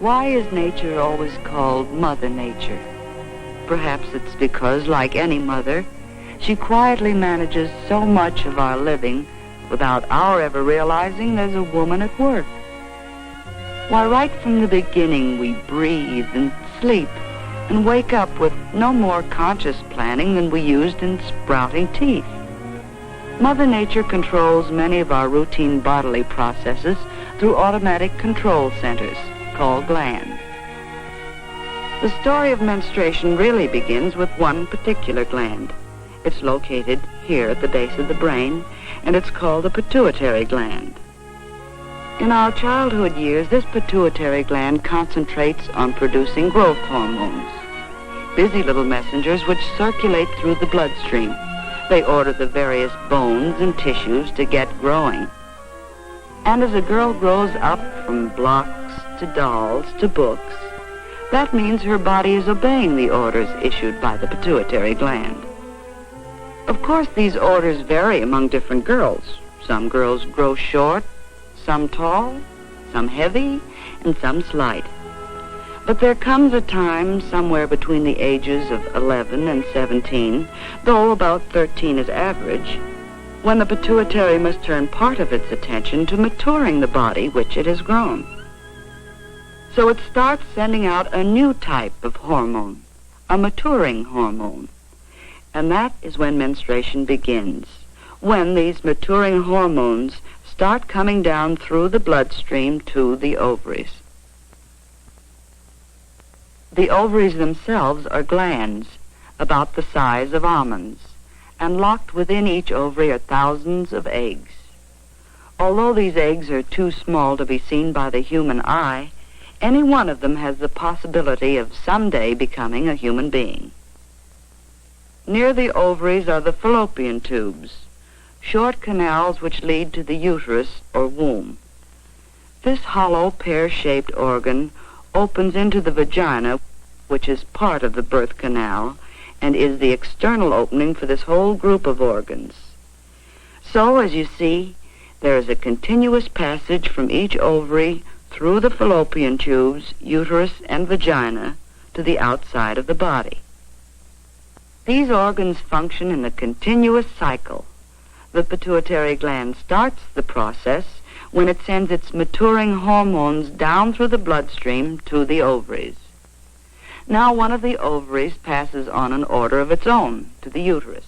Why is nature always called Mother Nature? Perhaps it's because, like any mother, she quietly manages so much of our living without our ever realizing there's a woman at work. Why, right from the beginning, we breathe and sleep and wake up with no more conscious planning than we used in sprouting teeth. Mother Nature controls many of our routine bodily processes through automatic control centers called glands. The story of menstruation really begins with one particular gland. It's located here at the base of the brain, and it's called the pituitary gland. In our childhood years, this pituitary gland concentrates on producing growth hormones, busy little messengers which circulate through the bloodstream. They order the various bones and tissues to get growing. And as a girl grows up from blocks to dolls to books, that means her body is obeying the orders issued by the pituitary gland. Of course, these orders vary among different girls. Some girls grow short, some tall, some heavy, and some slight. But there comes a time somewhere between the ages of 11 and 17, though about 13 is average, when the pituitary must turn part of its attention to maturing the body which it has grown. So it starts sending out a new type of hormone, a maturing hormone. And that is when menstruation begins, when these maturing hormones start coming down through the bloodstream to the ovaries. The ovaries themselves are glands about the size of almonds, and locked within each ovary are thousands of eggs. Although these eggs are too small to be seen by the human eye, any one of them has the possibility of someday becoming a human being. Near the ovaries are the fallopian tubes, short canals which lead to the uterus or womb. This hollow pear-shaped organ opens into the vagina, which is part of the birth canal, and is the external opening for this whole group of organs. So, as you see, there is a continuous passage from each ovary through the fallopian tubes, uterus, and vagina to the outside of the body. These organs function in a continuous cycle. The pituitary gland starts the process when it sends its maturing hormones down through the bloodstream to the ovaries. Now one of the ovaries passes on an order of its own to the uterus.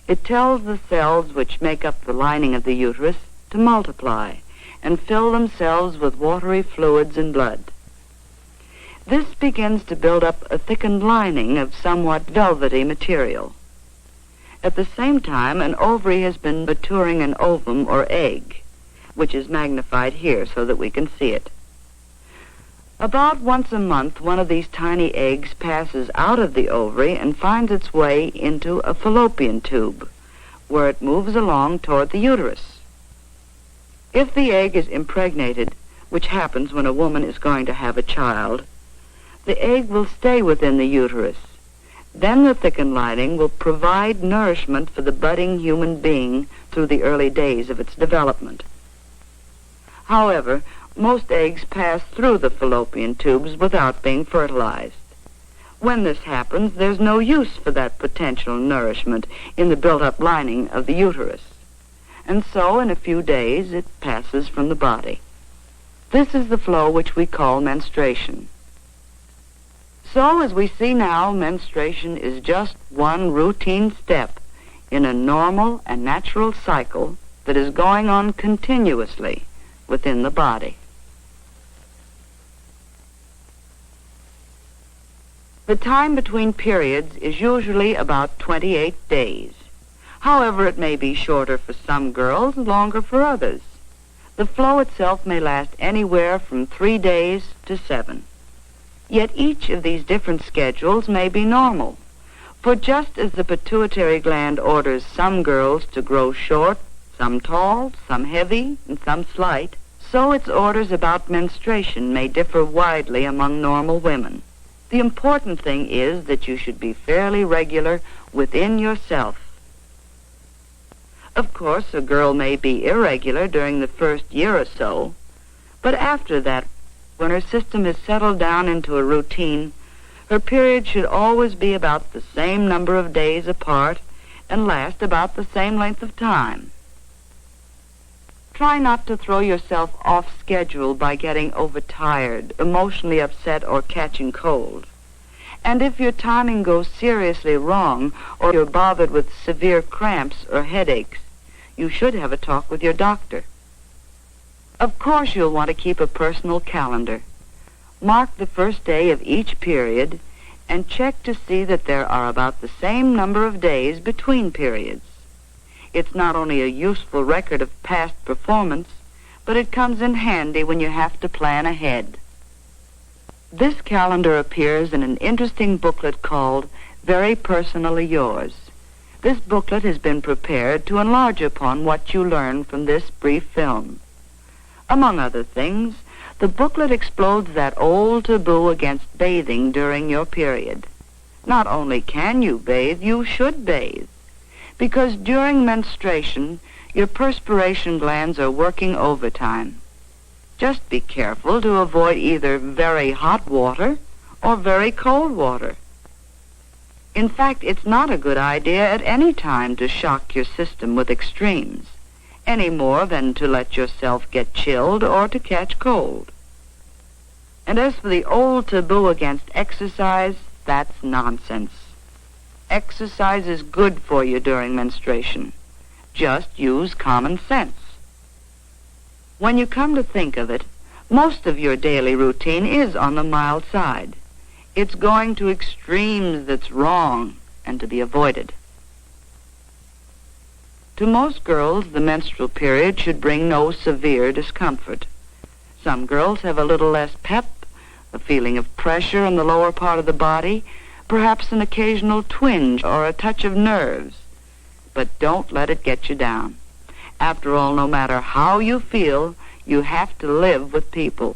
It tells the cells which make up the lining of the uterus to multiply and fill themselves with watery fluids and blood. This begins to build up a thickened lining of somewhat velvety material. At the same time, an ovary has been maturing an ovum or egg, which is magnified here so that we can see it. About once a month, one of these tiny eggs passes out of the ovary and finds its way into a fallopian tube, where it moves along toward the uterus. If the egg is impregnated, which happens when a woman is going to have a child, the egg will stay within the uterus. Then the thickened lining will provide nourishment for the budding human being through the early days of its development. However, most eggs pass through the fallopian tubes without being fertilized. When this happens, there's no use for that potential nourishment in the built-up lining of the uterus. And so, in a few days, it passes from the body. This is the flow which we call menstruation. So, as we see now, menstruation is just one routine step in a normal and natural cycle that is going on continuously within the body. The time between periods is usually about 28 days. However, it may be shorter for some girls and longer for others. The flow itself may last anywhere from 3 days to 7. Yet each of these different schedules may be normal, for just as the pituitary gland orders some girls to grow short, some tall, some heavy, and some slight, so its orders about menstruation may differ widely among normal women. The important thing is that you should be fairly regular within yourself. Of course, a girl may be irregular during the first year or so, but after that, when her system has settled down into a routine, her period should always be about the same number of days apart and last about the same length of time. Try not to throw yourself off schedule by getting overtired, emotionally upset, or catching cold. And if your timing goes seriously wrong, or you're bothered with severe cramps or headaches, you should have a talk with your doctor. Of course, you'll want to keep a personal calendar. Mark the first day of each period and check to see that there are about the same number of days between periods. It's not only a useful record of past performance, but it comes in handy when you have to plan ahead. This calendar appears in an interesting booklet called Very Personally Yours. This booklet has been prepared to enlarge upon what you learn from this brief film. Among other things, the booklet explodes that old taboo against bathing during your period. Not only can you bathe, you should bathe. Because during menstruation, your perspiration glands are working overtime. Just be careful to avoid either very hot water or very cold water. In fact, it's not a good idea at any time to shock your system with extremes, any more than to let yourself get chilled or to catch cold. And as for the old taboo against exercise, that's nonsense. Exercise is good for you during menstruation. Just use common sense. When you come to think of it, most of your daily routine is on the mild side. It's going to extremes that's wrong and to be avoided. To most girls, the menstrual period should bring no severe discomfort. Some girls have a little less pep, a feeling of pressure in the lower part of the body, perhaps an occasional twinge or a touch of nerves. But don't let it get you down. After all, no matter how you feel, you have to live with people.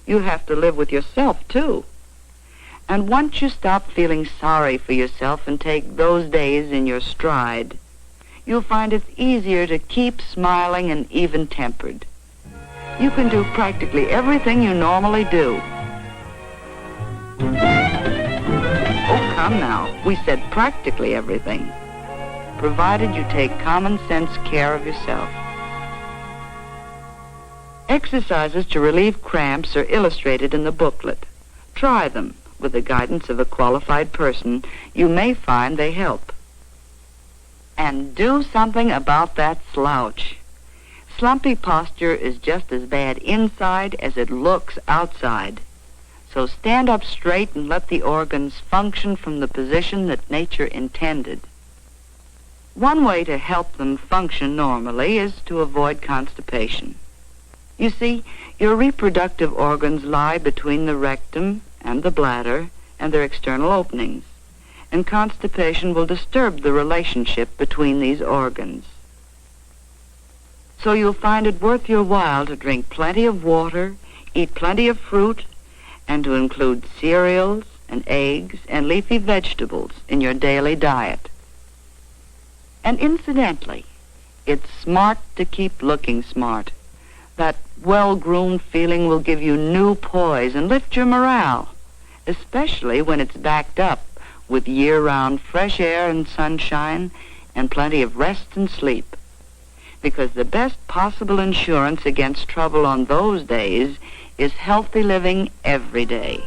You have to live with yourself, too. And once you stop feeling sorry for yourself and take those days in your stride, you'll find it's easier to keep smiling and even-tempered. You can do practically everything you normally do. Oh, come now. We said practically everything, provided you take common sense care of yourself. Exercises to relieve cramps are illustrated in the booklet. Try them. With the guidance of a qualified person, you may find they help. And do something about that slouch. Slumpy posture is just as bad inside as it looks outside. So stand up straight and let the organs function from the position that nature intended. One way to help them function normally is to avoid constipation. You see, your reproductive organs lie between the rectum and the bladder and their external openings, and constipation will disturb the relationship between these organs. So you'll find it worth your while to drink plenty of water, eat plenty of fruit, and to include cereals and eggs and leafy vegetables in your daily diet. And incidentally, it's smart to keep looking smart. That well-groomed feeling will give you new poise and lift your morale, especially when it's backed up with year-round fresh air and sunshine and plenty of rest and sleep. Because the best possible insurance against trouble on those days is healthy living every day.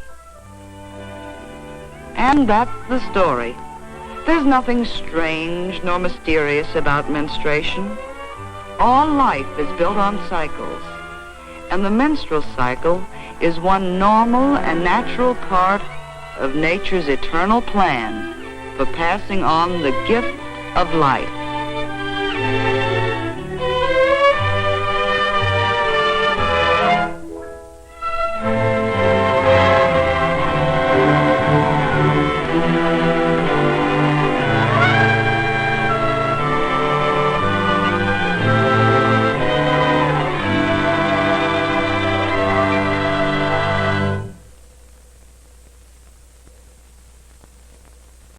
And that's the story. There's nothing strange nor mysterious about menstruation. All life is built on cycles, and the menstrual cycle is one normal and natural part of nature's eternal plan for passing on the gift of life.